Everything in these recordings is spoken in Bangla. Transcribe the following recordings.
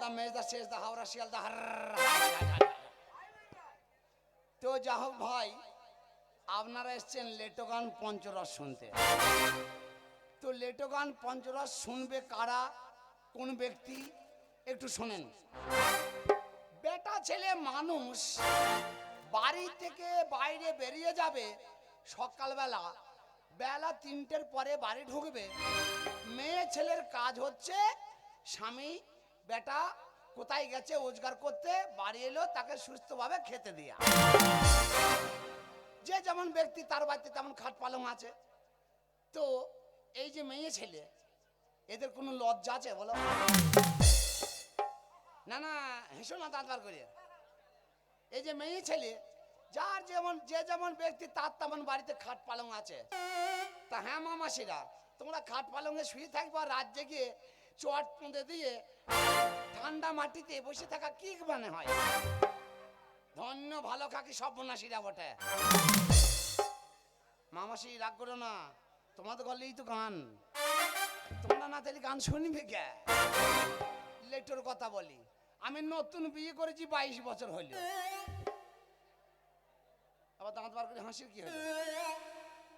হাওদা মেজদা শেষদা হাওড়া শিয়ালদা হার। তো যা হোক ভাই, আপনারা এসছেন লেটো গান পঞ্চরস শুনতে। তো লেটো গান পঞ্চরস শুনবে কারা, কোন ব্যক্তি, একটু শোনেন। বেটা ছেলে মানুষ বাড়ি থেকে বাইরে বেরিয়ে যাবে সকালবেলা, বেলা 3টের পরে বাড়ি ঢুকবে। মেয়ে ছেলের কাজ হচ্ছে স্বামী বেটা কোথায় গেছে রোজগার করতে, বাড়ি এলো তাকে সুস্থভাবে খেতে দেয়া। যে যেমন ব্যক্তি তার বাড়িতে তেমন খাট পালং আছে। তো এই যে মেয়ে ছেলে, এদের কোনো লজ্জা আছে বলো? না না, হেসো না দাঁত বার করে। এই যে মেয়ে ছেলে, যার যেমন যে যেমন ব্যক্তি তার তেমন বাড়িতে খাট পালং আছে। তা হ্যাঁ মামাসিরা, তোমরা খাট পালঙে শুয়ে থাকবা, রাত জেগে চট পুঁতে দিয়ে ঠান্ডা মাটিতে বসে থাকা কি মানে হয়? ধন্য ভালো খাকি সর্বনাশীরা বটে। মামাসি রাগ করো না, তোমাদের গলেই তো গান, তোমরা না তাহলে গান শুনবে কে? লেটোর কথা বলি, আমি নতুন বিয়ে করেছি 22 বছর হইল। আবার দাঁত বার করে হাসির কি হলো?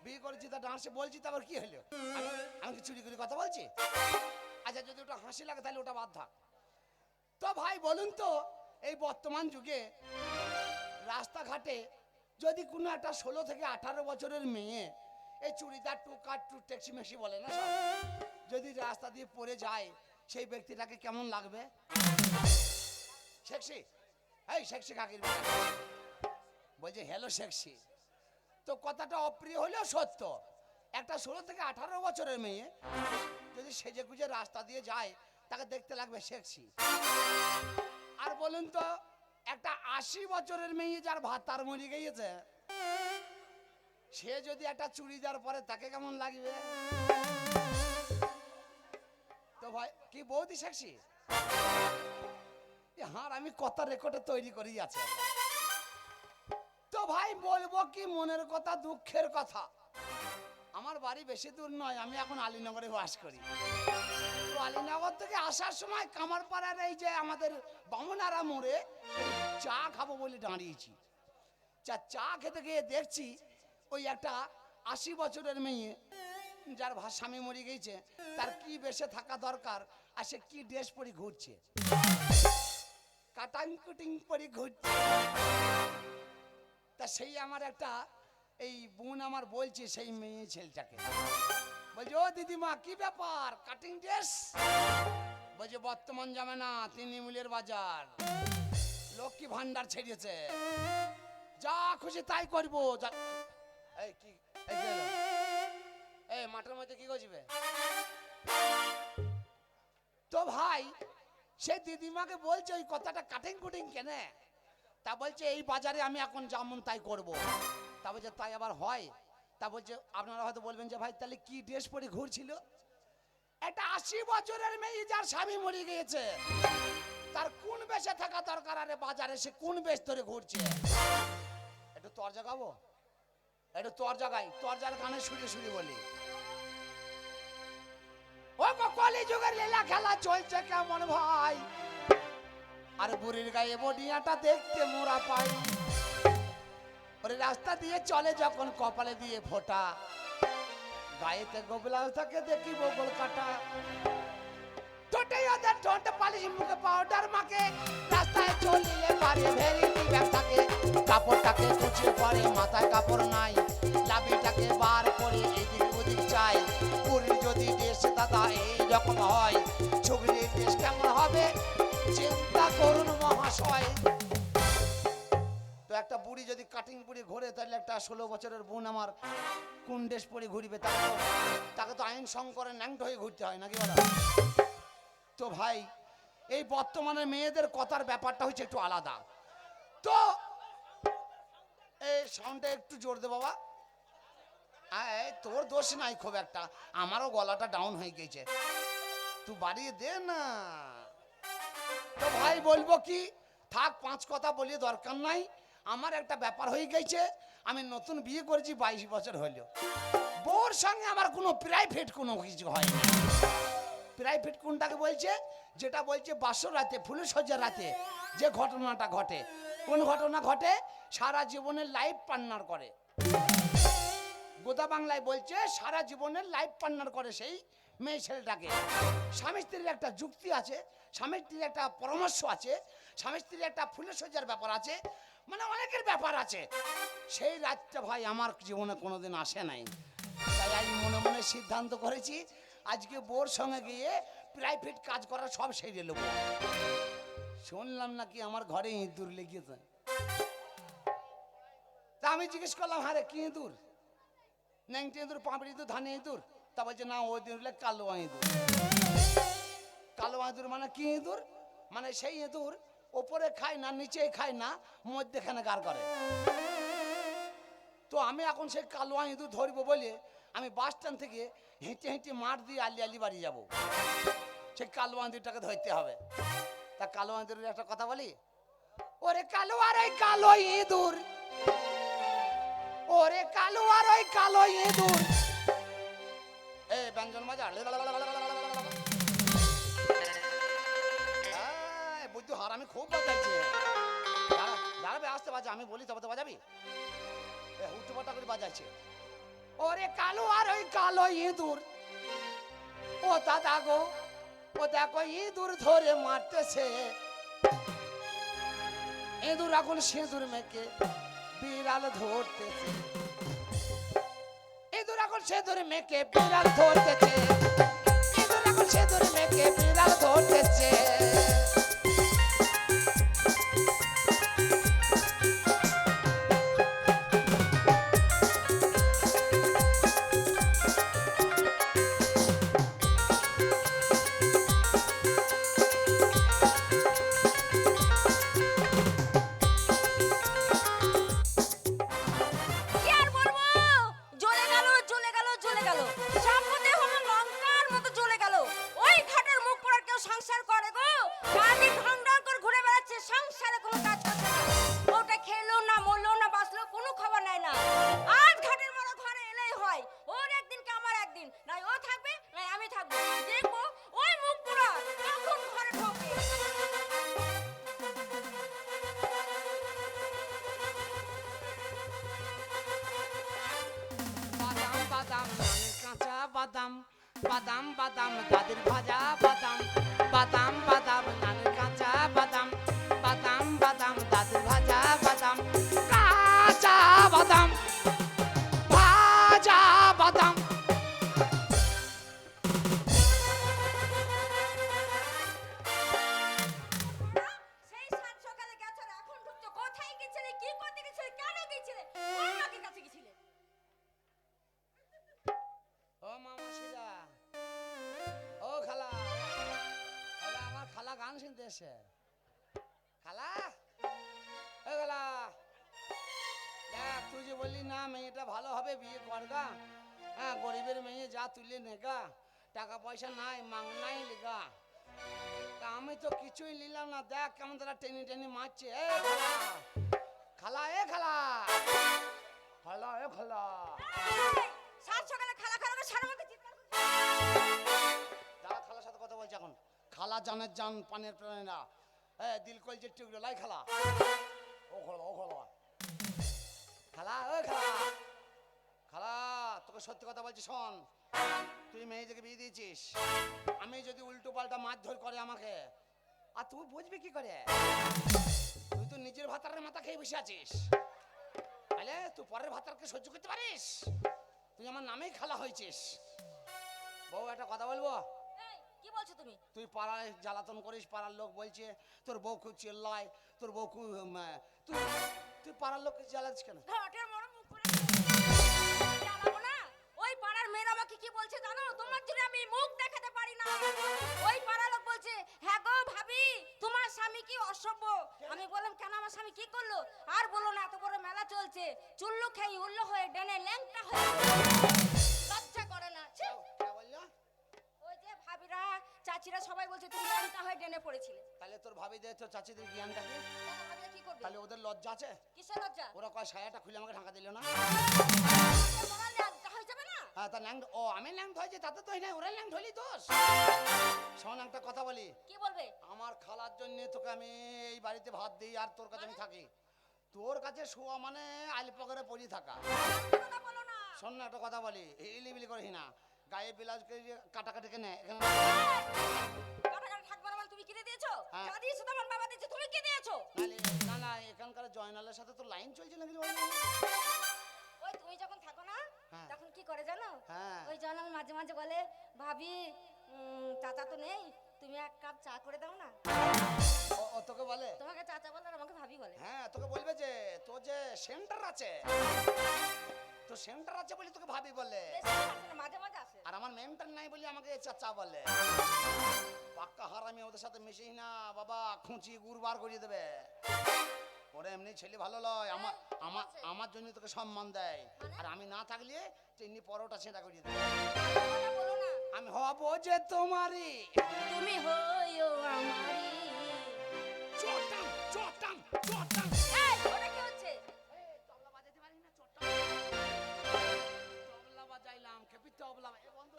বিয়ে করেছি তা হাসে বলছি, তারপর কি হলো? আমি কি চুরি করে কথা বলছি? আচ্ছা, যদি ওটা হাসি লাগে তাহলে ওটা বাদ থাক। তো ভাই বলুন তো, এই বর্তমান যুগে রাস্তাঘাটে যদি কোনো একটা 16 থেকে 18 বছরের মেয়ে, এই চুড়িদার টুকার টু ট্যাক্সি মেক্সি বলে না সব, যদি রাস্তা দিয়ে পড়ে যায়, সেই ব্যক্তিটাকে কেমন লাগবে? সেক্সি, এই সেক্সি কাকির বলছে হ্যালো সেক্সি। তো কথাটা অপ্রিয় হলেও সত্য। একটা 16 থেকে 18 বছরের মেয়ে যদি সেজে গুজে রাস্তা দিয়ে যায়, তাকে দেখতে লাগবে সেক্সি। আর বলুন তো, একটা 80 বছরের মেয়ে যার ভাতার মরে গিয়েছে, সে যদি একটা চুড়িদার পরে তাকে কেমন লাগবে? তো ভাই কি বৌদি সেক্সি? হ্যাঁ, আমি কথা রেকর্ডে তৈরি করেই আছে। তো ভাই বলবো কি মনের কথা, দুঃখের কথা। আমার বাড়ি বেশি দূর নয়, আমি এখন আলীনগরে বাস করি। তো আলীনগর থেকে আসার সময় কামারপাড়ার এই যে আমাদের বামনারা মোড়ে চা খাবো বলে দাঁড়িয়েছি। চা খেতে গিয়ে দেখছি ওই একটা 80 বছরের মেয়ে, যার স্বামী মরে গেছে, তার কি বেশে থাকা দরকার, আর সে কি ড্রেস পরে ঘুরছে, কাটাং কুটিং পরে ঘুরছে। তা সেই আমার একটা এই বোন আমার বলছে, সেই মেয়ে ছেলেটাকে বলছে, ও দিদিমা কি ব্যাপার, কাটিং ড্রেস? বলছে বর্তমান যাবে না, তৃণমূলের বাজার, লক্ষ্মী ভান্ডার ছেড়েছে, যা খুশি তাই করবো। এই কি এই মাঠের মধ্যে কি করছিবে? তো ভাই সেই দিদিমাকে বলছে ওই কথাটা কাটিং কুটিং কেনে? তা বলছে এই বাজারে আমি এখন যেমন তাই করব। তা বলছে তাই আবার হয়? তা বলছে আপনারা হয়তো বলবেন যে ভাই তাহলে কি ড্রেস পরে ঘুরছিল? একটা 80 বছরের মেয়ে যার স্বামী মরে গিয়েছে, তার কোন বেশে থাকা দরকার? আরে বাজারে সে কোন বেশ ধরে ঘুরছে? একটু তোর জাগাবো, একটু তোর জাগাই, তোর যার গানে শুনে শুনে বলি, ও কলি যুগের লীলা খেলা চলছে কেমন ভাই, আর বুড়ির গায়ে বডিয়াটা দেখতে মোরা পাই। ওরে রাস্তা দিয়ে চলে যখন কপালে দিয়ে ফোঁটা, গায়েতে গোবলাল থাকে দেখি বগল কাটা, ঠোঁটে ওদের ঠোঁট পালিশ, মুখে পাউডার মাকে, রাস্তায় চলিলে পারে ভেরিটি ব্যাগ থাকে, কাপড়টাকে কুচিয়ে পরে মাথায় কাপড় নাই, লাভিটাকে বার করে এদিক ওদিক চাই। পুরীর যদি দেশ দাদা এই রকম হয়, ছবির দেশ কেমন হবে চিন্তা করুন মহাশয়। তো একটা বুড়ি যদি কাটিং বুড়ি ঘুরে, তাহলে একটা 16 বছরের বোন আমার কোন দেশ পরে ঘুরবে? তাকে তো আইন শঙ্করে ন্যাংট হয়ে ঘুরতে হয় নাকি বলা? তো ভাই এই বর্তমানে মেয়েদের কথার ব্যাপারটা হচ্ছে একটু আলাদা। তো এই সাউন্ডটা একটু জোর দে বাবা। তোর দোষ নাই খুব একটা, আমারও গলাটা ডাউন হয়ে গেছে, তুই বাড়িয়ে দে না। তো ভাই বলবো কি, থাক 5 কথা বলি দরকার নাই। আমার একটা ব্যাপার হয়ে গেছে, আমি নতুন বিয়ে করেছি 22 বছর হলো, বউর সঙ্গে আমার কোনো প্রাইভেট কোনো কিছু হয়নি। প্রাইভেট কোনটাকে বলছে? যেটা বলছে বাসর রাতে, ফুলের সজ্জার রাতে যে ঘটনাটা ঘটে। কোন ঘটনা ঘটে? সারা জীবনের লাইফ পার্টনার করে। গোদা বাংলায় বলছে সারা জীবনের লাইফ পার্টনার করে সেই মেয়ে ছেলেটাকে। স্বামী স্ত্রীর একটা যুক্তি আছে, স্বামী স্ত্রীর একটা পরামর্শ আছে, স্বামী স্ত্রীর একটা ফুলের সজ্জার ব্যাপার আছে, মানে অনেকের ব্যাপার আছে। সেই রাতটা ভাই আমার জীবনে কোনোদিন আসে নাই। তাই আমি মনে মনে সিদ্ধান্ত করেছি আজকে বোর সঙ্গে গিয়ে প্রাইভেট কাজ করা সব সেরে নেব। শুনলাম নাকি আমার ঘরে ইঁদুর লেগেছে। তা আমি জিজ্ঞেস করলাম, হ্যাঁ রে কি ইঁদুর? ন্যাংটি ইঁদুর, পাঁপড়ি ইঁদুর, ধানে ইঁদুর? তা বলছে না, ওই দিন কালো ইঁদুর। কালো ইঁদুর মানে কি ইঁদুর? মানে সেই ইঁদুর ওপরে খায় না, নিচে খায় না, মধ্যেখানে গার করে। তো আমি এখন সেই কালো ইঁদুর ধরবো বলে আমি বাস স্ট্যান্ড থেকে হেঁটে হেঁটে মাঠ দিয়ে আলি আলি বাড়ি যাবো। সেই কালো ইঁদুরটাকে ধরতে হবে। তা কালো ইঁদুরের একটা কথা বলি, ওরে কালো আর ওই কালো ইঁদুর, ওরে কালো আর ওই কালো ইঁদুর। এই ব্যঞ্জন বাজার বুদ্ধি হার, আমি খুব বাজাইছি। দাঁড়াবে আসতে বাজা, আমি বলি তবে তো বাজাবি। হুট্টুপাটা করে বাজাচ্ছে। ওরে কালো আর ওই কালো ইঁদুর, ও দাদা গো, ও দেখো ইঁদুর ধরে মারতেছে। ইঁদুর এখন সিঁদুর মেখে বিড়াল ধরতেছে। ইঁদুর এখন সিঁদুর মেখে বিড়াল ধরতেছে। ইঁদুর এখন সিঁদুর মেখে বিড়াল ধরতেছে। বাদাম বাদাম বাদাম দাদির ভাজা বাদাম, বাদাম বাদাম নানের কাঁচা বাদাম, বাদাম বাদাম দাদির ভাজা বাদাম, কাঁচা বাদাম ভাজা বাদাম। সেই সাত সকালে গেছো এখন ঢুকছো, কোথায় গেছিলে, কি করতে গেছিলে, কেন গেছিলে, কোন লোকের কাছে গেছিলে? ও মামাসিরা, ও খালা, খালা আমার খালা গান শুনতে এসে। খালা, ও খালা, দেখ তুই যে বললি না মেয়েটা ভালো হবে বিয়ে করগা, হ্যাঁ গরিবের মেয়ে যা তুলে নেগা, টাকা পয়সা নাই মাংনাই লেগা। তা আমি তো কিছুই নিলাম না, দেখ কেমন তারা টেনে টেনে মারছে। এ খালা, খালা, এ খালা, খালা, এ খালা। সাত সকালে খালা খালা করে সারা মধ্যে চিৎকার করছিস। দাদা খালার সাথে কথা বলছি এখন। খালা জানের জান পানের প্রাণী না, হ্যাঁ দিল কল যে টুকরো লাই খালা। ও খালা, ও খালা, খালা, ও খালা, খালা তোকে সত্যি কথা বলছি শোন। তুই মেয়েদেরকে বিয়ে দিয়েছিস, আমি যদি উল্টো পাল্টা মারধর করে আমাকে, আর তুই বুঝবি কি করে? তুই তো নিজের ভাতারের মাথা খেয়ে বসে আছিস, তাহলে তুই পরের ভাতারকে সহ্য করতে পারিস? তুই আমার নামেই খালা হয়েছিস। বউ একটা কথা বলবো? এই কি বলছো তুমি? তুই পাড়ায় জ্বালাতন করিস, পাড়ার লোক বলছে তোর বউ খুব চিল্লায়, তোর বউ খুব তুই তুই পাড়ার লোককে জ্বালাচ্ছিস কেন? ঘাটের মরে মুখ করে জ্বালাবো না। ওই পাড়ার মেয়েরা আমাকে কি বলছে জানো? তোমার জন্য আমি মুখ দেখাতে পারি না। ওই পাড়ার লোক বলছে, হ্যাঁ গো ভাবি তোমার স্বামী কি অসভ্য। আমি বললাম কেন, আমার স্বামী কি করলো? আর বলো না, এত বড় মেলা চলছে, চুল্লু খেয়ে উল্লো হয়ে ডেনে ল্যাংটা হয়ে লজ্জা করে না। ছি! ওই যে ভাবিরা চাচিরা সবাই বলছে তুমি ল্যাংটা হয়ে ডেনে পড়েছিলে। তাহলে তোর ভাবি দে তোর চাচিদের জ্ঞানটা কি? ভাবিরা কি করবে? তাহলে ওদের লজ্জা আছে? কিসের লজ্জা? ওরা কয় সায়াটা খুলে আমাকে ঢাকা দিল না? মোরাল লজ্জা হয়ে যাবে না? হ্যাঁ তা ল্যাংড ও আমি ল্যাংড হয়েছি তাতে তো না ওরা ল্যাংড হলি দোষ। শোন একটা কথা বলি, কি বলবে? আমার খালার জন্য তোকে আমি এই বাড়িতে ভাত দিই আর তোর কাছে আমি থাকি। তোর কাছে শোয়া মানে আলপা করে পড়ি থাকা। কথা বলো না। শোন না একটা কথা বলি, ইলিবিলি করিস না, গায়ে ব্লাউজকে কাটাকাটি কেনে এখানে কাটাকাটা থাকবে না বলে তুমি কিনে দিয়েছো? হ্যাঁ। যা দিয়েছো তোমার বাবা দিয়েছে, তুমি কি দিয়েছো? না না এখানকার জয়নালের সাথে তো লাইন চলছে নাকি বল? ওই তুমি যখন থাকো না হ্যাঁ। তখন কি করে জানো? হ্যাঁ। ওই জয়নাল মাঝে মাঝে বলে, ভাবি চাচা তো নেই, তুমি এক কাপ চা করে দাও না। ও তোকে বলে? তোমাকে চাচা বলে আর আমাকে ভাবি বলে। হ্যাঁ তোকে বলবে যে তোর যে সেন্টার আছে, তো সেন্টার আছে বলে তোকে ভাবি বলে, বেশি আসে না, মাঝে মাঝে আসে। আর আমার মেন্টাল নাই বলে আমাকে চাচা বলে। পাক্কা হার আমি ওদের সাথে মিশি না বাবা, খুঁচি গুড়বার করিয়ে দেবে। ওরা এমনি ছেলে ভালো লয়, আমার আমার আমার জন্য তোকে সম্মান দেয়, আর আমি না থাকলে চিনি পরোটা ছেঁড়া করিয়ে দেবে। কথা বলো না। আমি হব যে তোমারই। তুমি হইও আমারই। চটাম চটাম চটাম। এই ওটা কি হচ্ছে? তবলা বাজাতে পারি না, চটাম তবলা বাজাইলাম, খেপি তবলা এ বন্ধ।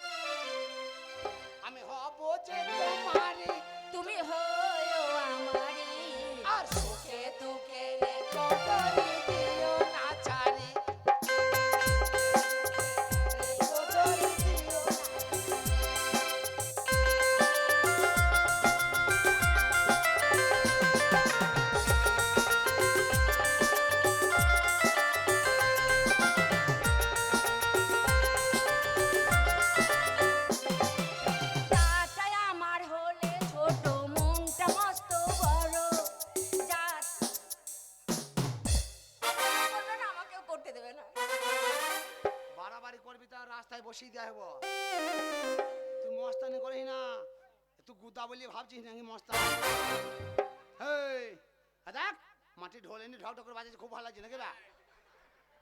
আমি হব যে তোমারই, তুমি হইও আমারই। আর সুখে দুঃখে কদরি দিও না ছাড়ি, কদরি দিও না। তাটাই আমার হলে ছোট, মনটা মস্ত বড়। জাত করবে না, আমাকেও করতে দেবে না। বাড়াবাড়ি করবি তার রাস্তায় বসিয়ে দেওয়া হবো। তুই মস্তানি করিস না, তুই গুদা বলি ভাবছিস নাকি মস্তানি? হেই দেখ মাটি ঢোলেনি, ঢক ঢক করে বাজেছে, খুব ভালো লাগছে নাকি বা?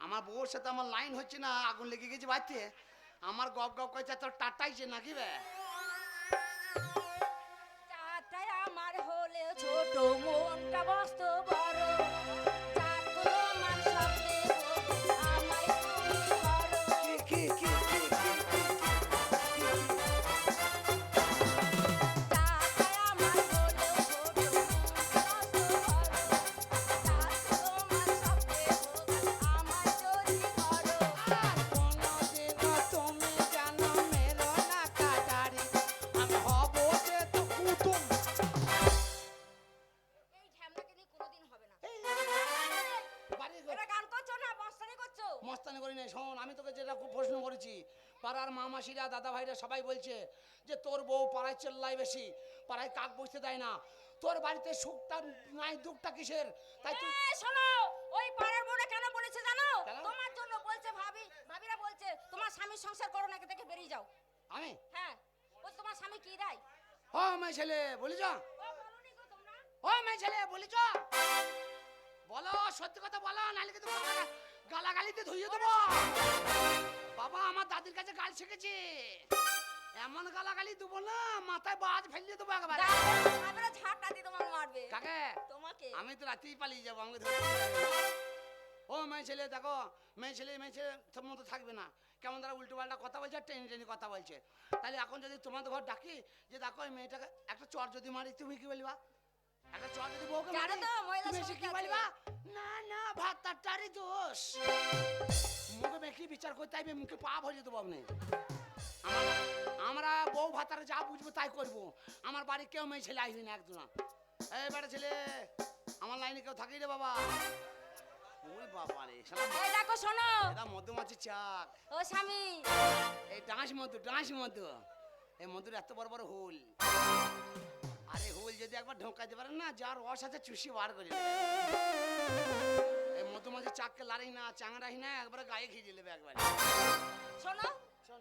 আমার বউর সাথে আমার লাইন হচ্ছে না, আগুন লেগে গেছে বাড়িতে, আমার গপ গপ করছে, তোর টাটাইছে নাকি বে? তাটাই আমার হলে ছোট, মনটা মস্ত বড়। জাত কোনো মান শব্দে আমায় তুমি করো। কি তাটাই আমার হলে ছোট, মনটা মস্ত বড়। জাত কোনো মান শব্দে আমায় যদি করো। আর কোনদিনও তুমি জানো মেরো না কাটারি, আমি হব যে তো কুতুম। এই ঢ্যামনাকে নিয়ে কোনোদিন হবে না। বাড়ি এটা গান করছো না মস্তানি করছো? মস্তানি করি নাই। শোন আমি তোকে যেটা খুব প্রশ্ন করেছি, পাড়ার মামাসিরা দাদা ভাইরা সবাই বলছে যে তোর বউ পাড়ায় চেল্লাই বেশি, পাড়ায় কাক বসতে দেয় না, তোর বাড়িতে সুখটা নাই দুঃখটা কিসের? তাই তুই এই শোনো, ওই পাড়ার বোনে কেন বলেছে জানো? কেন? তোমার জন্য বলছে, ভাবিরা বলছে তোমার স্বামী সংসার করো না, থেকে বেরিয়ে যাও। আমি হ্যাঁ, ওই তোমার স্বামী কি দেয়? ও মেয়ে ছেলে বলিছ, ও বলনি গো তোমরা? ও মেয়ে ছেলে বলিছ, বলো সত্যি কথা বলো, নাহলে কিন্তু বাবা গালাগালিতে ধুইয়ে দেবো। বাবা আমার দাদির কাছে গাল শিখেছি, এমন গালাগালি দেবো না মাথায় বাজ ফেলিয়ে দেবো একবারে। ভাবিরা ঝাঁটা দিয়ে তোমাকে মারবে। কাকে? তোমাকে। আমি তো রাতেই পালিয়ে যাবো আমাকে ও মেয়ে ছেলে দেখো, মেয়ে ছেলে তোর মতো থাকবে না, কেমন তারা উল্টো পাল্টা কথা বলছে আর টেনে টেনে কথা বলছে। তাহলে এখন যদি তোমাদের ঘর ডাকি যে দেখো এই মেয়েটাকে একটা চর যদি মারি, তুমি কি বলবা? একটা চর যদি বউকে মারি জানো তো, মহিলা তুমি এসে কি সমিতি আছে। বলবা? না না ভাত তারটারই দোষ, মুখে বেশি বিচার করতে আইবে, মুখে পা ভরিয়ে দেবো আপনি। আমরা বউ ভাতারে যা বুঝবো তাই করবো, আমার বাড়ি কেউ মেয়ে ছেলে আসবি না একজন। এই বেটা ছেলে আমার লাইনে কেউ থাকি রে বাবা। ওই বাবা রে এই দেখো শোনো, এটা মধুমাছি চাক, ও স্বামী, এই ডাঁশ মধু, এই মধুর এত বড় বড় হুল, আরে হুল যদি একবার ঢোকাইতে পারে না, যার রস আছে চুষি বার করে দেবে। এই মধুমাছি চাককে লাড়ি না চাঙড়াই না, একবারে গায়ে ঘিরে নেবে একবারে। শোনো,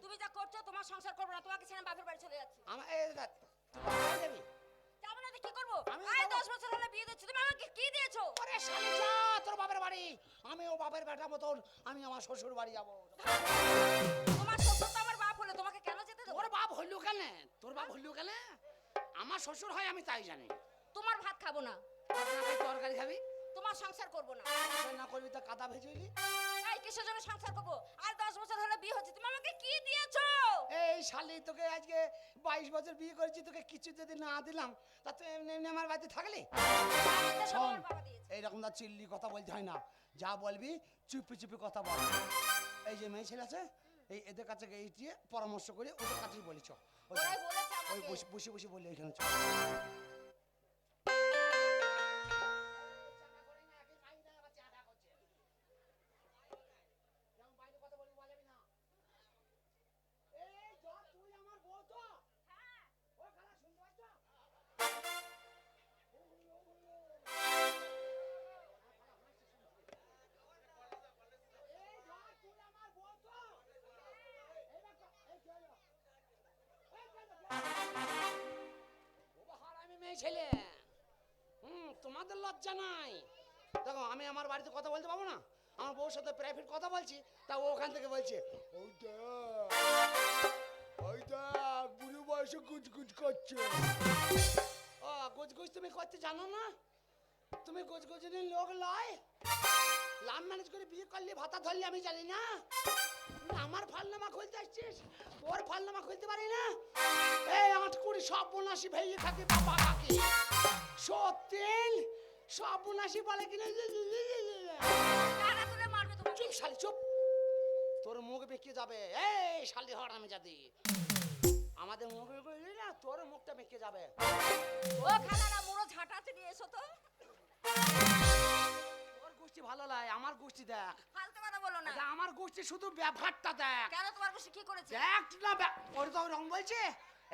তুমি যা করছো তোমার সংসার করবো না, তোমাকে ছেড়ে বাপের বাড়ি চলে যাচ্ছি। আমার এই দেখ, তুই বাবা যাবি? যাবো না তো কি করবো? আমি আয় যাবো। 10 বছর হলো বিয়ে দিচ্ছি, তুমি আমাকে কি দিয়েছো? আরে শালি যা তোর বাপের বাড়ি, আমি ও বাপের বেটা মতন আমি আমার শ্বশুর বাড়ি যাবো। তোমার শ্বশুর তো আমার বাপ হলো, তোমাকে কেন যেতে দেবো? তোর বাপ হইলো কেন? তোর বাপ হইলো কেন? আমার শ্বশুর হয় আমি তাই জানি। তোমার ভাত খাবো না, ভাত না খাই তরকারি খাবি, তোমার সংসার করবো না। সংসার না করবি তা কাদা ভেজেলি। এই কি কিসের জন্য সংসার করবো? আর 10 বছর হলো বিয়ে হচ্ছে, তুমি আমাকে কি দিয়েছো? এই শালি তোকে আজকে 22 বছর বিয়ে করেছি, তোকে কিছু যদি না দিলাম তা তুই এমনি এমনি আমার বাড়িতে থাকলি? আমাদের সব শোন, আমার বাবা দিয়েছে। এইরকম না চিল্লি কথা বলতে হয় না, যা বলবি চুপি চুপি কথা বল। এই যে মেয়ে ছেলে আছে, এই এদের কাছে গিয়ে পরামর্শ করে ওদের কাছেই বলেছ। ওরাই বলেছে ওই আমাকে। বসে বসে বসে বললি এখানে চল। ছেলে তোমাদের লজ্জা নাই? দেখো আমি আমার বাড়িতে কথা বলতে পাবো না, আমার বউর সাথে প্রাইভেট কথা বলছি, তা ও ওখান থেকে বলছে ওই দেখ বুড়ো বয়সে গুজগুজ করছে। ও গুজগুজ তুমি করতে জানো না? তুমি গুজগুজনি লোক লয়, লাভ ম্যানেজ করে বিয়ে করলে ভাতা ধরলে আমি জানি না? আমার ফালনামা খুলতে আসছিস, ওর ফালনামা খুলতে পারি না? এই 8 কুড়ি সব বোনাসি ভেঙে থাকে বাবা কাকি, সত্যিন সব বোনাসি বলে কিনা। টাকা তুলে মারবে তোমাকে। চুপ শালি চুপ, তোর মুখ বেঁকে যাবে। এই শালি হর আমি জাদি, আমাদের মুখ বেঁকে না, তোর মুখটা বেঁকে যাবে। ও খালারা মুড়ো ঝাঁটাতে নিয়ে এসো তো। তোর গোষ্ঠী ভালো লাগে, আমার গোষ্ঠী দেখ। ফালতু কথা বলো না। আচ্ছা, আমার গোষ্ঠী শুধু ব্যবহারটা দেখ। কেন তোমার বসে কি করেছে? দেখ না, ওর তো রং বলছে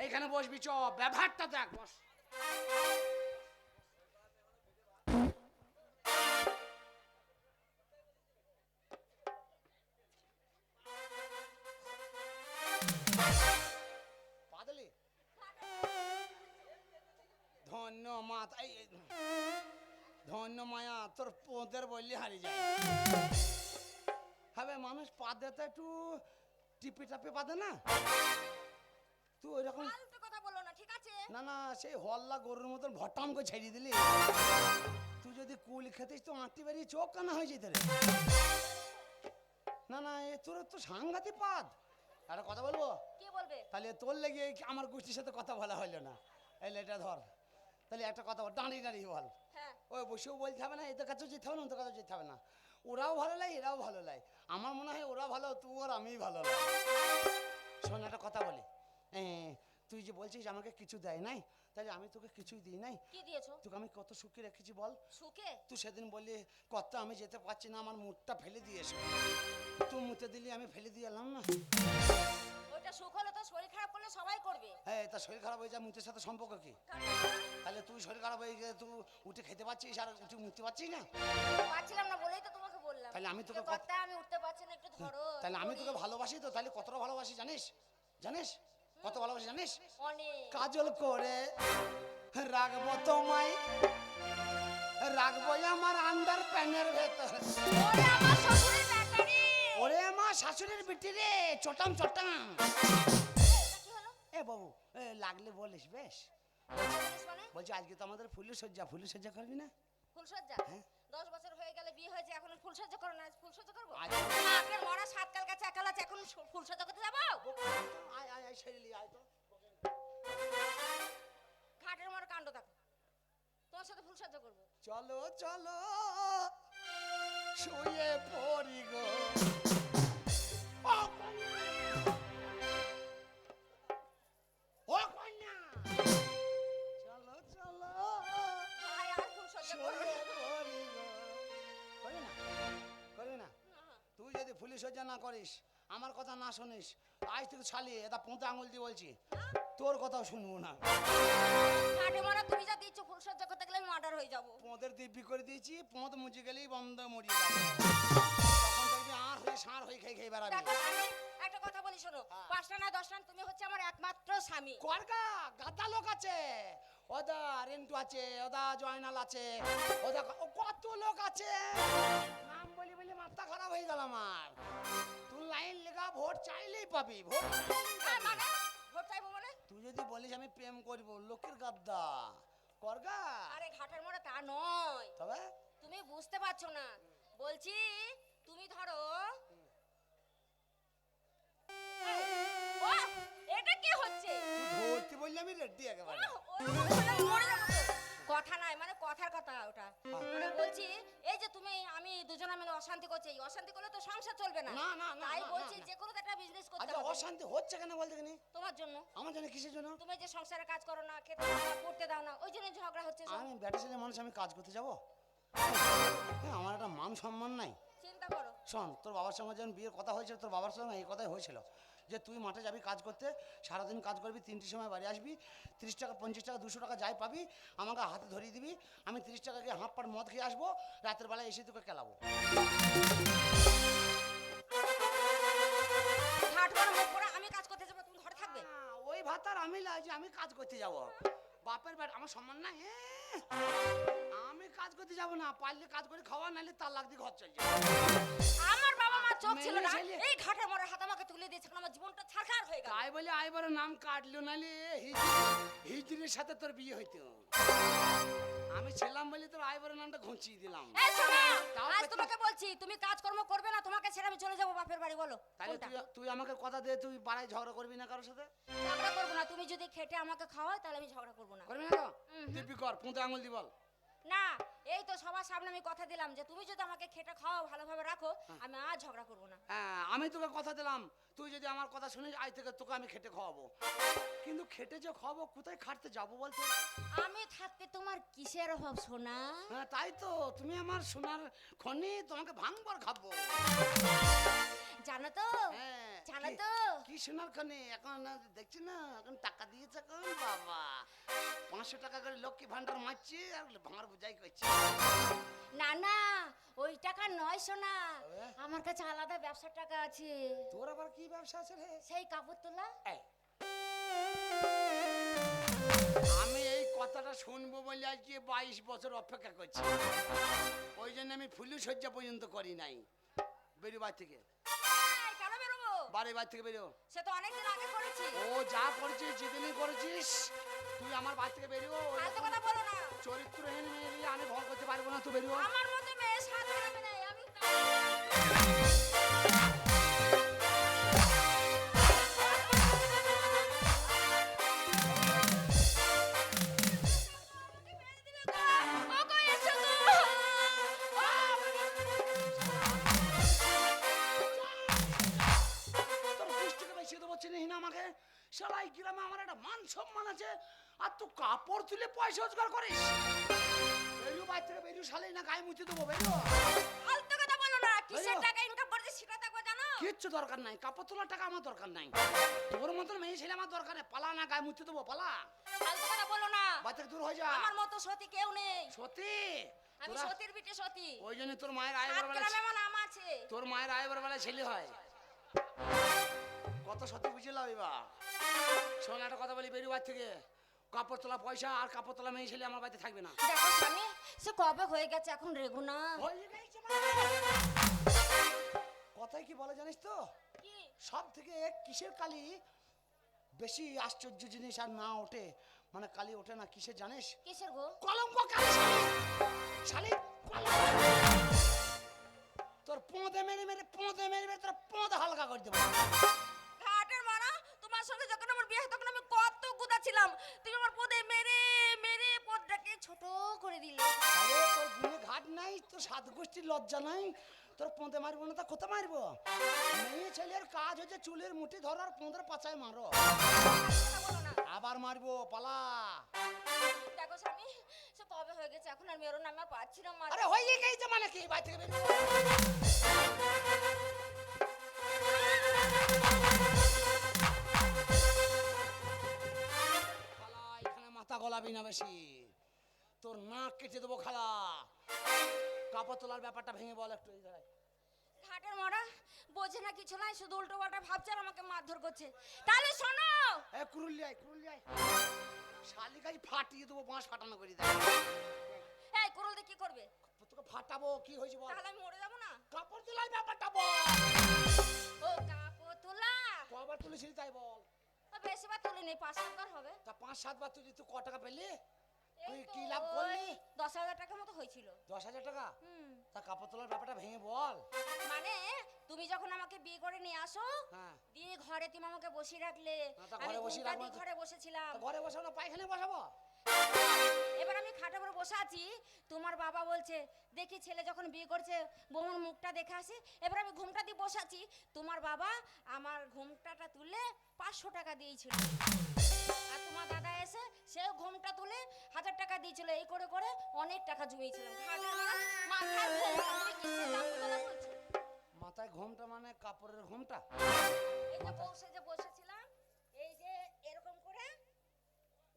এইখানে বসবি, চ ব্যবহারটা দেখ বস। পাদলি ধন্য মা, ধন্য মায়া, তোর পোদের বললি হারিয়ে যায়। হবে মানুষ পাদে তো একটু টিপে টাপে পাদে না, তুই ওই রকম ফালতু কথা বলো না, ঠিক আছে? না না, সেই হল্লা গরুর মতন ভটাম করে ছেড়ে দিলি। তুই যদি কুল খেতিস তো আঁটি বেরিয়ে চোখ কানা হয়ে যেত রে। না না, এ তোর তো সাংঘাতিক পাদ। একটা কথা বলবো? কি বলবে? তাহলে তোর লেগে আমার গোষ্ঠীর সাথে কথা বলা হলো না। এই এটা ধর, তাহলে একটা কথা বল, দাঁড়িয়ে দাঁড়িয়ে বল। হ্যাঁ। ওই বসেও বলতে হবে না, এদের কাছেও যেতে হবে না, ওদের কাছেও যেতে হবে না। ওরাও ভালো লাগে, এরাও ভালো লাগে। আমার মনে হয় ওরা ভালো, তুই আর আমি ভালো লাগে। শোন একটা কথা বলি, তুই যে বলছিস আমাকে কিছু দেয় নাই, তাহলে আমি তোকে কিছুই দিই নাই। কি দিয়েছো? তোকে আমি কত সুখে রেখেছি বল। সুখে? তুই সেদিন বললি কত আমি যেতে পারছি না, আমার মুখটা ফেলে দিয়েছ। তুই মুতে দিলি, আমি ফেলে দিয়ে এলাম না। ওইটা সুখ হলে তো শরীর খারাপ করলে সবাই করবে। হ্যাঁ, তা শরীর খারাপ হয়ে যায়, মুতের সাথে সম্পর্ক কি? তাহলে তুই শরীর খারাপ হয়ে গেলে তুই উঠে খেতে পারছিস আর উঠে মুততে পারছিস না? পারছিলাম না বলেই তো তোমাকে বললাম। তাহলে আমি তোকে কথা আমি উঠতে পারছি না, একটু ধরো। তাহলে আমি তোকে ভালোবাসি তো, তাহলে কতটা ভালোবাসি জানিস? জানিস কত ভালোবাসি জানিস? অনেক। কাজল করে রাখবো তোমায়, রাখবো আমার আন্ডার প্যানের ভেতর। ওরে আমার শ্বশুরের ব্যাটারি। ওরে আমার শাশুড়ির বিটি রে, চটাম চটাম। কি হলো? এ বাবু, লাগলে বলিস বেশ। বলিস মানে? বলছি আজকে তো আমাদের ফুলের সজ্জা করবি না? ফুলসজ্জা? হ্যাঁ। 10 বছর হয়ে গেলে বিয়ে হয়েছে, এখন ফুলসজ্জা করো না? আজ ফুলসজ্জা করবো? আজ আপনার মরা 7 কাল কাছে একাল আছে, এখন ফুলসজ্জা করতে যাবো? আয় আয় আয়, সেরেলি আয় তো। ঘাটের মরা কাণ্ড দেখো, তোমার সাথে ফুলসজ্জা করবো। চলো চলো শুয়ে পড়ি গো। ও কন্যা, চলো চলো ভাই আর ফুলসজ্জা করবো শুয়ে না। পড়ি গো। করবি না? করবি না? না। তুই যদি ফুলি সজ্জা না করিস, আমার কথা না শুনিস, আজ থেকে ছালিয়ে এটা পোঁতে আঙুল দিয়ে বলছি, তোর কথাও শুনবো না। ঘাটে মরা তুমি যা দিচ্ছ, ফুলসজ্জা করতে গেলে আমি মার্ডার হয়ে যাবো। পোঁদের দিব্যি করে দিয়েছি, পোঁত মুচে গেলেই বন্ধ মরিয়ে যাবে। তখন দেখবি আর হয়ে সার হয়ে খেয়ে খেয়ে বেড়াবি। দেখো স্বামী, একটা কথা বলি শোনো, 5টা না 10টা, তুমি হচ্ছে আমার একমাত্র স্বামী। করগা গাদা লোক আছে, ওদা রেন্টু আছে, ওদা জয়নাল আছে, ওদা কত লোক আছে, নাম বলি বলি মাথা খারাপ হয়ে গেল আমার। তুই লাইন লেখা ভোট চাইলেই পাবি, ভোট চাইলেই হ্যাঁ, পাবি। মানে ভোট চাইবো মানে? তুই যদি বলিস আমি প্রেম করব, লোকের গাদ্দা করগা। আরে ঘাটের মরা তা নয়, তবে তুমি বুঝতে পারছো না। বলছি তুমি ধরো বললে আমি রেডি একেবারে। মরে যাবো তো। কথা নাই মানে কথার কথা ওটা মানে বলছি এই যে তুমি আমি দুজনে মিলে অশান্তি করছি এই অশান্তি করলে তো সংসার চলবে না না, না, না, তাই না, বলছি না, না। যে কোনো একটা বিজনেস করতে আচ্ছা হবে অশান্তি হচ্ছে কেন বলতে কেন? তোমার জন্য আমার জন্য কিসের জন্য? তুমি যে সংসারে কাজ করো না খেতে দাও না পড়তে দাও না ওই জন্য ঝগড়া হচ্ছে সব। আমি ব্যাটা ছেলে মানুষ, আমি কাজ করতে যাবো? হ্যাঁ, আমার একটা মান সম্মান নাই। চিন্তা করো শোন, তোর বাবার সঙ্গে যখন বিয়ের কথা হয়েছিল, তোর বাবার সঙ্গে এই কথাই হয়েছিল যে তুই মাঠে যাবি কাজ করতে, সারাদিন কাজ করবি, 3টির সময় বাড়ি আসবি, 30 টাকা 50 টাকা 200 টাকা যাই পাবি আমাকে হাতে ধরিয়ে দিবি, আমি 30 টাকা গিয়ে হাফ পাট মদ খেয়ে আসবো, রাতের বেলায় এসে তোকে খেলাবো। হাট করে মুখ করে আমি কাজ করতে যাবো তুমি ঘরে থাকবে ওই ভাত আর আমি লাগছি, আমি কাজ করতে যাব। বাপের ব্যাট আমার সম্মান নাই। আমি কাজ করতে যাব না, পারলে কাজ করে খাওয়া, নাহলে তার লাগতে ঘর চলছে। আমার বাবা মা চোখ ছিল না মেয়ে ছেলে। এই ঘাটে মরে হাত আমাকে তুলে দিয়েছে আমার জীবনটা ছারখার হয়ে গেল তাই বলে আইবার নাম কাটলো, নাহলে হিজড়ির সাথে তোর বিয়ে হইতো। আমি ছিলাম বলে তোর আইবার নামটা ঘুঁচিয়ে দিলাম। এই শোনো তাও আজ করতে- তোমাকে বলছি তুমি কাজকর্ম করবে না তোমাকে ছেড়ে আমি চলে যাবো বাপের বাড়ি বলো তাহলে কোনটা? তুই আমাকে কথা দে, তুই পাড়ায় ঝগড়া করবি না কারোর সাথে? ঝগড়া করবো না তুমি যদি খেটে আমাকে খাওয়াও তাহলে আমি ঝগড়া করবো না করবি না তো? দিব্যি কর, পুঁতে আঙুল দি বল। না এই তো সবার সামনে আমি কথা দিলাম যে তুমি যদি আমাকে খেটে খাওয়াও ভালোভাবে রাখো আমি আর ঝগড়া করবো না হ্যাঁ, আমি তোকে কথা দিলাম, তুই যদি আমার কথা শুনিস আজ থেকে তোকে আমি খেটে খাওয়াবো। কিন্তু খেটে যে খাওয়াবো, কোথায় খাটতে যাবো বলতো? আমি থাকতে তোমার কিসের অভাব সোনা হ্যাঁ তাই তো, তুমি আমার সোনার খনি, তোমাকে ভাঙবার খাবো। জানো তো হ্যাঁ, জানো কি- তো কি সোনার খনি এখন দেখছি না, এখন টাকা দিয়েছে কোন বাবা, 500 টাকা করে লক্ষ্মী ভান্ডার মারছি আর ভাঙার বুঝাই করছি। না না ওই টাকা নয় সোনা তবে? আমার কাছে আলাদা ব্যবসার টাকা আছে তোর আবার কি ব্যবসা আছে রে? সেই কাপড় তোলা এই, আমি এই কথাটা শুনবো বলে আজকে 22 বছর অপেক্ষা করছি, ওই জন্য আমি ফুলু সজ্জা পর্যন্ত করি নাই। বেরো বাড়ি থেকে, এই, কেন বেরোবো বাড়ি থেকে বেরো। সে তো অনেকদিন আগে করেছি ও যা করেছিস, যেদিনই করেছিস, তুই আমার বাড়ি থেকে বেরিও। ফালতু কথা বলো না চরিত্রহীন মেয়ে নিয়ে আমি ভয় করতে পারবো না, তুই বেরিও। আমার মতো মেয়ে সাধারণ নেই আমি তোর দৃষ্টিকে বেশি দেবো, চিনিস না আমাকে? শালা এই গ্রামে আমার একটা মান সম্মান আছে, আর তুই কাপড় তুলে পয়সা রোজগার করিস। বেরিও বাড়ি থেকে, বেরিও, শালাই না গায়ে মুছে দেবো, বেরিও। ফালতু কথা বলো না কিসের বেরো। টাকা ইনকাম করছিস সেটা দেখো জানো কিচ্ছু দরকার নাই, কাপড় তোলার টাকা আমার দরকার নাই, তোর মতন মেয়ে ছেলে আমার দরকার নেই। পালা না, গায়ে মুছে দেবো, পালা। ফালতু কথা বলো না বাড়ি থেকে দূর হয়ে যা। আমার মতো সতী কেউ নেই সত্যি আমি তোরা- সতীর বিটে সতী ওই জন্য তোর মায়ের আয় সাত বেলা, গ্রামে আমার নাম আছে তোর মায়ের আয় বেলা ছেলে হয়। কত সত্যি বুঝলাম এবার। শোন একটা কথা বলি, বেরিয়ে বাড়ি থেকে, কাপড় তোলা পয়সা আর কাপড় তোলা মেয়ে ছেলে আমার বাড়িতে থাকবে না। দেখো স্বামী সে কবে হয়ে গেছে এখন রেগু না হয়ে গেছে মানে। কথায় কি বলে জানিস তো, কি সব থেকে কিসের কালি বেশি আশ্চর্য জিনিস আর না ওঠে, মানে কালি ওঠে না কিসের জানিস? কিসের গো কলঙ্ক কালি। শালি কলঙ্ক। তোর পোঁদে মেরে মেরে তোর পোঁদ হালকা করে দেবো। ঘাটের মারা তোমার সঙ্গে যখন আমার বিয়ে হয় তখন আমি কত গুদা ছিলাম তুমি আমার পদে মেরে মেরে পদটাকে ছোট করে দিলে আরে তোর গুণে ঘাট নাই, তোর সাত গোষ্ঠীর লজ্জা নাই, তোর পোঁদে মারবো না তা কোথায় মারবো? মেয়ে ছেলের কাজ হচ্ছে চুলের মুঠি ধরো আর পোঁদের পাছায় মারো। কথা বলো না আবার মারবো, পালা। দেখো স্বামী সে কবে হয়ে গেছে এখন আর মেরো না আমি আর পাচ্ছি না মার আরে হয়ে গেছে মানে কি, বাড়ি থেকে বেরিয়ে খালা, এখানে মাথা গলাবি না বেশি, তোর নাক কেটে দেবো খালা। কাপড় তোলার ব্যাপারটা ভেঙে বল একটু। এই দাঁড়ায়, ঘাটের মারা বোঝে না কিছু নাই শুধু উল্টো পাল্টা ভাবছে আর আমাকে মারধর করছে তাহলে শোনো এ কুরুলিয়ায় শালিকাই ফাটিয়ে দেবো, বাঁশ ফাটানো করে দেয়। এই কুরুল দিয়ে কি করবে তোকে ফাটাবো, কি হয়েছে বল? তাহলে আমি মরে যাবো না কাপড় তোলার ব্যাপারটা বল। ও কাপড় তোলা কবার তুলেছিলি তাই বল। বেশি বার তুলে নেই 5 টাকার হবে তা 5-7 বার তুই ক টাকা পেলি? তুই এই তো কি লাভ করলি? ওই 10,000 টাকা মতো হয়েছিল। 10,000 টাকা? হুম। তা কাপড় তোলার ব্যাপারটা ভেঙে বল। মানে তুমি যখন আমাকে বিয়ে করে নিয়ে আসো, হ্যাঁ। দিয়ে ঘরে তুমি আমাকে বসিয়ে রাখলে, তা আমি ঘরে বসিয়ে ঘুমটা রাখবো দিয়ে তো? ঘরে বসেছিলাম। তা ঘরে বসাবো না পায়খানে বসাবো? এবার আমি খাটের উপর বসে আছি, তোমার বাবা বলছে দেখি ছেলে যখন বিয়ে করছে বউর মুখটা দেখে আসি। এবার আমি ঘুমটা দিয়ে বসে আছি, তোমার বাবা আমার ঘুমটাটা তুলে 500 টাকা দিয়েছিল। আর তোমার দাদা এসে সেও ঘুমটা তুলে 1000 টাকা দিয়েছিল। এই করে করে অনেক টাকা জমিয়েছিলাম। ঘাটের মাথার ঘুমটা, তুমি কিসের দাম কথা বলছো? মাথায় ঘুমটা মানে কাপড়ের ঘুমটা? এই যে বসে যে বসেছিলাম, এই যে এরকম করে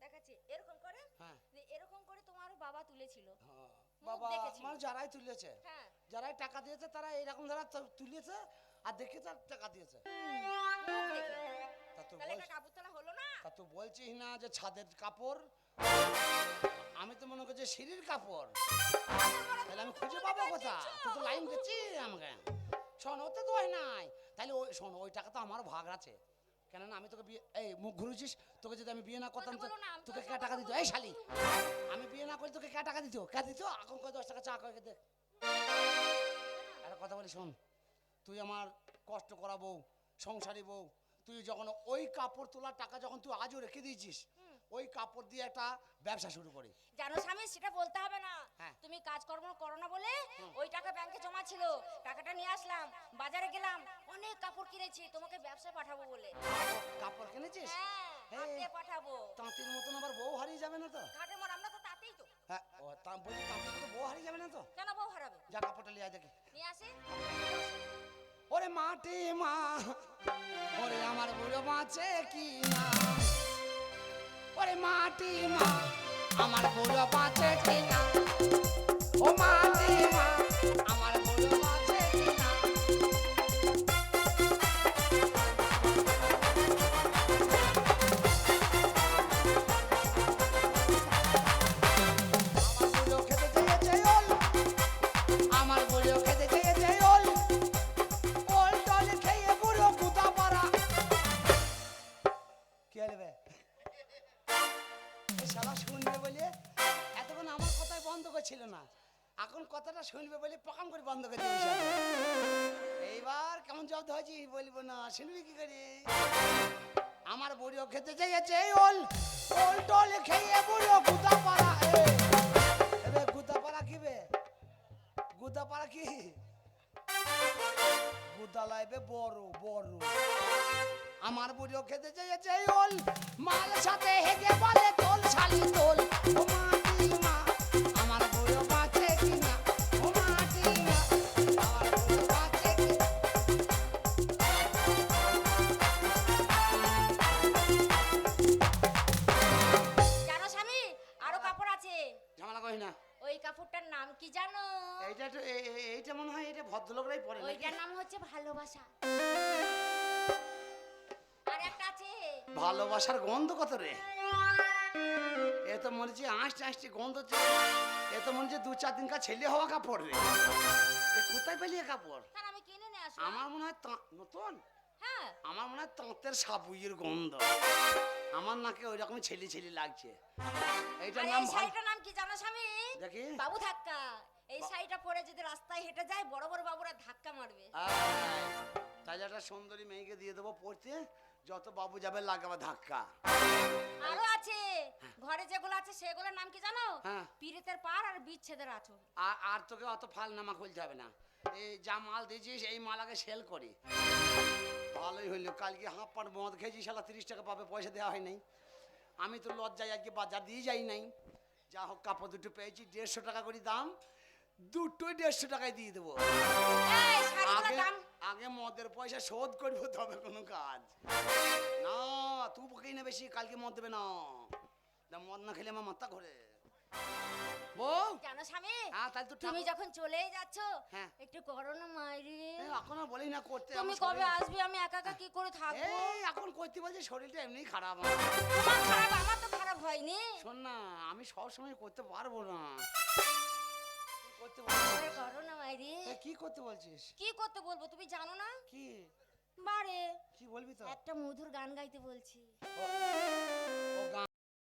দেখাচ্ছি, এরকম করে, হ্যাঁ। যে এরকম করে তোমার বাবা তুলেছিল। হ্যাঁ, মুখ বাবা দেখেছি। মানে যারাই তুলেছে, হ্যাঁ। যারাই টাকা দিয়েছে তারা এইরকম যারা তুলেছে আর দেখে তার টাকা দিয়েছে। মুখ দেখে। তা তুই তাহলে বল, এটা কাপড় তোলা হলো না? তা তুই বলছিস না যে ছাদের কাপড়? আমি তো মনে করছি সিঁড়ির কাপড়। তাহলে আমি খুঁজে পাবো কোথা? তুই তো লাইন দিচ্ছিস আমাকে। শোন, ওতে তো হয় নাই। তাহলে ওই শোন, ওই টাকা তো আমার ভাগ আছে। কেননা আমি তোকে বিয়ে, এই মুখ ঘুরেছিস, তোকে যদি আমি বিয়ে না করতাম তো বলো না, আমি তোকে তো কে টাকা দিত? এই শালি, আমি বিয়ে না করলে তোকে কে টাকা দিত? কে দিত? এখন কয় 10 টাকা চা করে দে। একটা কথা বলি শোন, তুই আমার কষ্ট করা বউ, সংসারী বউ, তুই যখন ওই কাপড় তোলার টাকা যখন তুই আজও রেখে দিয়েছিস, ওই কাপড় দিয়ে একটা ব্যবসা শুরু করি। জানো স্বামী, সেটা বলতে হবে না। হ্যাঁ। তুমি কাজকর্ম করো না বলে ওই টাকা ব্যাংকে জমা ছিল, টাকাটা নিয়ে আসলাম, বাজারে গেলাম, অনেক কাপড় কিনেছি তোমাকে ব্যবসায় পাঠাবো বলে। কাপড় কিনেছিস? হ্যাঁ, হাতে পাঠাবো। তাঁতির মতন আবার বউ হারিয়ে যাবে না তো? ঘাটের মোড়, আমরা তো তাতেই তো। হ্যাঁ, ও তা বলছি তাঁতির মতো বউ হারিয়ে যাবে না তো? কেন বউ হারাবে? যা কাপড়টা লিয়ে আয় দেখি। নিয়ে আসি। ওরে মাটি মা, ওরে আমার বুড়ো বাঁচে কি না? ওরে মাটি মা, আমার বুড়ো বাঁচে কি না? ও মাটি মা, আমার বুড়ো বাঁচে কি না? আমার বুড়ো খেতে চেয়েছে ওল, আমার বুড়ো খেতে চেয়েছে ওল, ওল টল খেয়ে বুড়ো কুতা পারা। কি হলবে? এই শালা শুনবে বলে এতক্ষণ আমার কথাই বন্ধ করছিল না, এখন কথাটা শুনবে বলে পকাম করে বন্ধ করে দিয়েছে। এইবার কেমন জব্দ হয়েছি বলবো না, শুনবি কি করে? আমার বুড়ো খেতে চেয়েছে ওল, ওল টল খেয়ে বুড়ো কুতা পারা। এবে কুতা পারা কি বে? গুদা পারা কি? গুদা লাইবে বড় বড়। আমার বুড়ো খেতে চেয়েছে ওল, মাল সাথে হেগে বলে তোল শালি তোল। ও মাটি মা, আমার বুড়ো বাঁচে কি না? ও মাটি মা, আমার বুড়ো বাঁচে কি না? জানো স্বামী, আরো কাপড় আছে। ঝামেলা করি না। ওই কাপড়টার নাম কি জানো? এইটা একটু এইটা মনে হয় এটা ভদ্রলোকরাই পরে নাকি? ওইটার নাম হচ্ছে ভালোবাসা। আর একটা আছে। ভালোবাসার গন্ধ কত রে? এ তো মনে হচ্ছে আঁশটি আঁশটি গন্ধ হচ্ছে। এ তো মনে হচ্ছে 2-4 দিনকার ছেলে হওয়া কাপড় রে। এ কোথায় পেলি এ কাপড়? হ্যাঁ, আমি কিনে নিয়ে আসবো। আমার মনে হয় নতুন। হ্যাঁ। আমার মনে হয় তাঁতের সাবুইয়ের গন্ধ। আমার নাকে ওই রকম ছেলে ছেলে লাগছে। এইটার আর নাম এই শাড়িটার নাম কি জানো স্বামী? দেখি। বাবু ধাক্কা। এই শাড়িটা পরে যদি রাস্তায় হেঁটে যায় বড় বড় বাবুরা ধাক্কা মারবে। তাহলে একটা সুন্দরী মেয়েকে দিয়ে দেবো পড়তে, যত বাবু যাবে লাগাবে ধাক্কা। আরো আছে, ঘরে যেগুলো আছে সেগুলোর নাম কি জানো? হ্যাঁ। পীড়িতের পার আর বিচ্ছেদের আঁচল। আর তোকে অত ফালনামা খুলতে হবে না। এই যা মাল দিয়েছিস এই মাল আগে সেল করি। ভালোই হইলো, কালকে হাফ পাট মদ খেয়েছি, শালা 30 টাকা পাবে, পয়সা দেওয়া হয় নাই। আমি তো লজ্জায় আজকে বাজার দিয়ে যাই নাই। যা হোক কাপড় দুটো পেয়েছি, 150 টাকা করে দাম, দুটোই 150 টাকায় দিয়ে দেবো। এই শাড়িগুলোর আগে দাম আগে মদের পয়সা শোধ করবো তবে কোনো কাজ না। তুই বকেই না বেশি, কালকে মদ দেবে না। মদ না খেলে আমার মাথা ঘোরে। বউ জানো স্বামী, তাহলে তো তুমি যখন চলেই যাচ্ছ হ্যাঁ। একটু করো না মাইরি। এখন আর বলি না করতে। তুমি কবে আসবে? আমি একা একা কি করে থাকবো? এই এখন করতে বলছি, শরীরটা এমনি খারাপ। তোমার খারাপ, আমার তো খারাপ হয়নি। শোন না, আমি সব সময় করতে পারবো না। করতে আরে করো না মাইরি। কি করতে বলছিস? কি করতে বলবো তুমি জানো না? কি বারে কি বলবি তো? একটা মধুর গান গাইতে বলছি। ও,